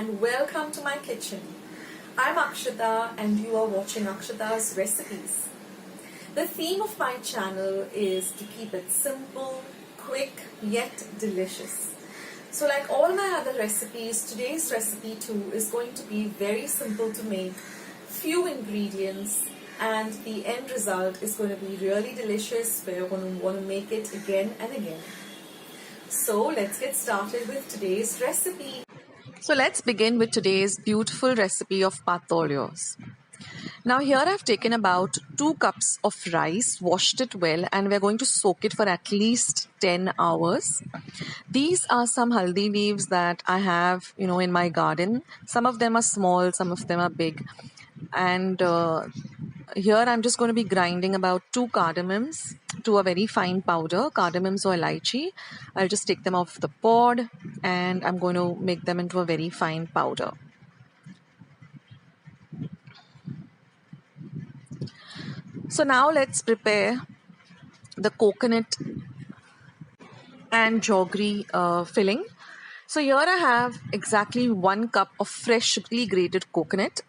and welcome to my kitchen. I'm Akshita and you are watching Akshita's Recipes. The theme of my channel is to keep it simple, quick, yet delicious. So like all my other recipes, today's recipe too is going to be very simple to make, few ingredients, and the end result is going to be really delicious where you're going to want to make it again and again. So let's get started with today's recipe. So let's begin with today's beautiful recipe of patoleos. Now here I've taken about 2 cups of rice, washed it well, and we're going to soak it for at least 10 hours. These are some haldi leaves that I have, in my garden. Some of them are small, some of them are big. And here I'm just going to be grinding about 2 cardamoms to a very fine powder, cardamoms or elaichi. I'll just take them off the pod and I'm going to make them into a very fine powder. So now let's prepare the coconut and jaggery filling. So here I have exactly 1 cup of freshly grated coconut,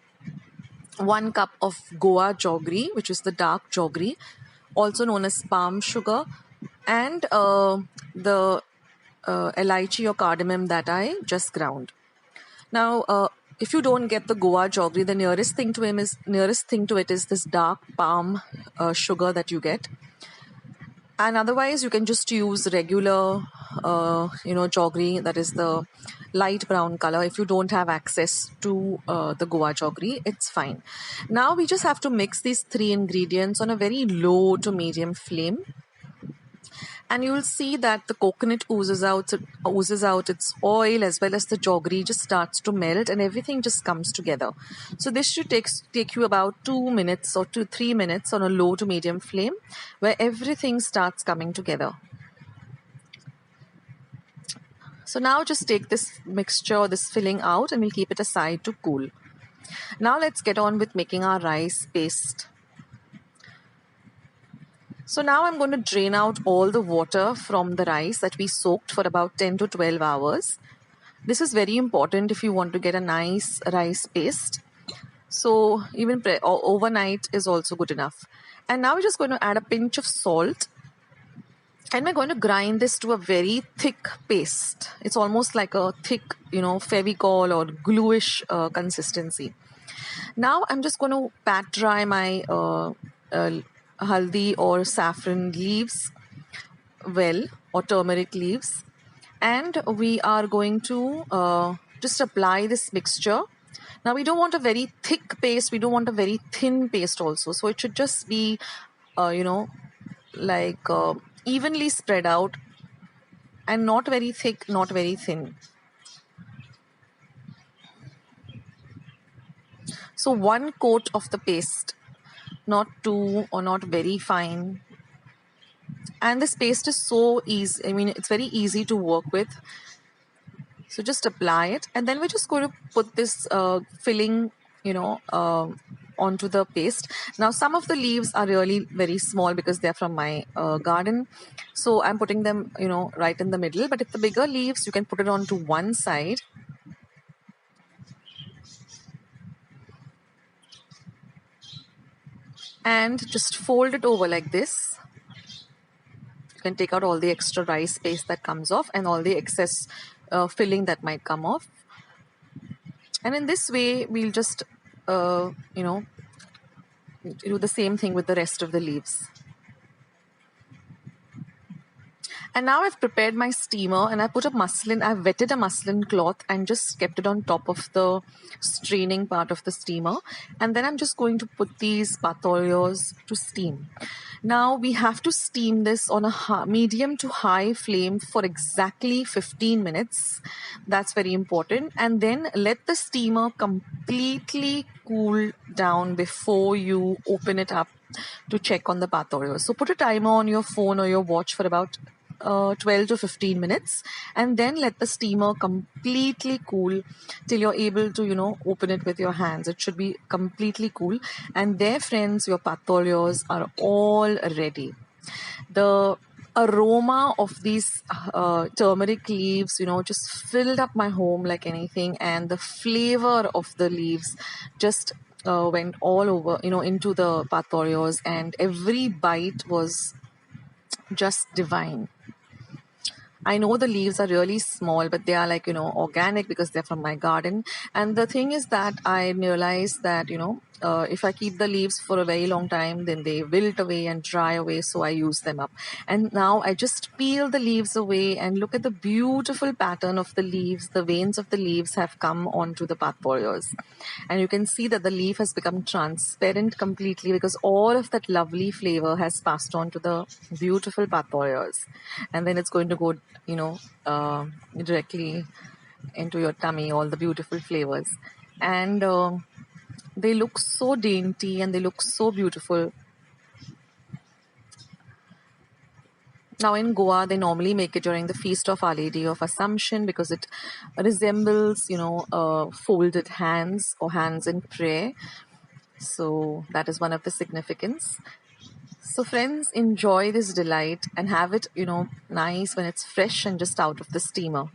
1 cup of Goa jaggery, which is the dark jaggery, also known as palm sugar, and the elaichi or cardamom that I just ground. Now, if you don't get the Goa jaggery, the nearest thing to it is this dark palm sugar that you get. And otherwise, you can just use regular, jaggery, that is the light brown color. If you don't have access to the Goa jaggery, it's fine. Now we just have to mix these 3 ingredients on a very low to medium flame. And you will see that the coconut oozes out its oil, as well as the jaggery just starts to melt and everything just comes together. So this should take you about 2 minutes or 3 minutes on a low to medium flame where everything starts coming together. So now just take this mixture, this filling out, and we'll keep it aside to cool. Now let's get on with making our rice paste. So now I'm going to drain out all the water from the rice that we soaked for about 10 to 12 hours. This is very important if you want to get a nice rice paste. So even overnight is also good enough. And now we're just going to add a pinch of salt. And we're going to grind this to a very thick paste. It's almost like a thick, Fevicol or gluish consistency. Now I'm just going to pat dry my haldi or saffron leaves well, or turmeric leaves, and we are going to just apply this mixture. Now we don't want a very thick paste, we don't want a very thin paste also, so it should just be evenly spread out and not very thick, not very thin. So 1 coat of the paste, not too or not very fine. And this paste is so easy, it's very easy to work with. So just apply it, and then we're just going to put this filling, onto the paste. Now some of the leaves are really very small because they're from my garden. So I'm putting them, right in the middle. But if the bigger leaves, you can put it onto one side. And just fold it over like this. You can take out all the extra rice paste that comes off and all the excess filling that might come off. And in this way, we'll just, do the same thing with the rest of the leaves. And now I've prepared my steamer and I've wetted a muslin cloth and just kept it on top of the straining part of the steamer. And then I'm just going to put these patoleos to steam. Now we have to steam this on a medium to high flame for exactly 15 minutes. That's very important. And then let the steamer completely cool down before you open it up to check on the patoleos. So put a timer on your phone or your watch for about 12 to 15 minutes, and then let the steamer completely cool till you're able to, open it with your hands. It should be completely cool. And there, friends, your patoleos are all ready. The aroma of these turmeric leaves, just filled up my home like anything, and the flavor of the leaves just went all over, into the patoleos, and every bite was just divine. I know the leaves are really small, but they are like, organic because they're from my garden. And the thing is that I realized that, if I keep the leaves for a very long time, then they wilt away and dry away. So I use them up. And now I just peel the leaves away and look at the beautiful pattern of the leaves. The veins of the leaves have come onto the pathpolios. And you can see that the leaf has become transparent completely because all of that lovely flavor has passed on to the beautiful pathpolios. And then it's going to go, directly into your tummy, all the beautiful flavors. And they look so dainty and they look so beautiful. Now in Goa, they normally make it during the feast of Alle Day of Assumption because it resembles, folded hands or hands in prayer. So that is one of the significance. So friends, enjoy this delight and have it, nice when it's fresh and just out of the steamer.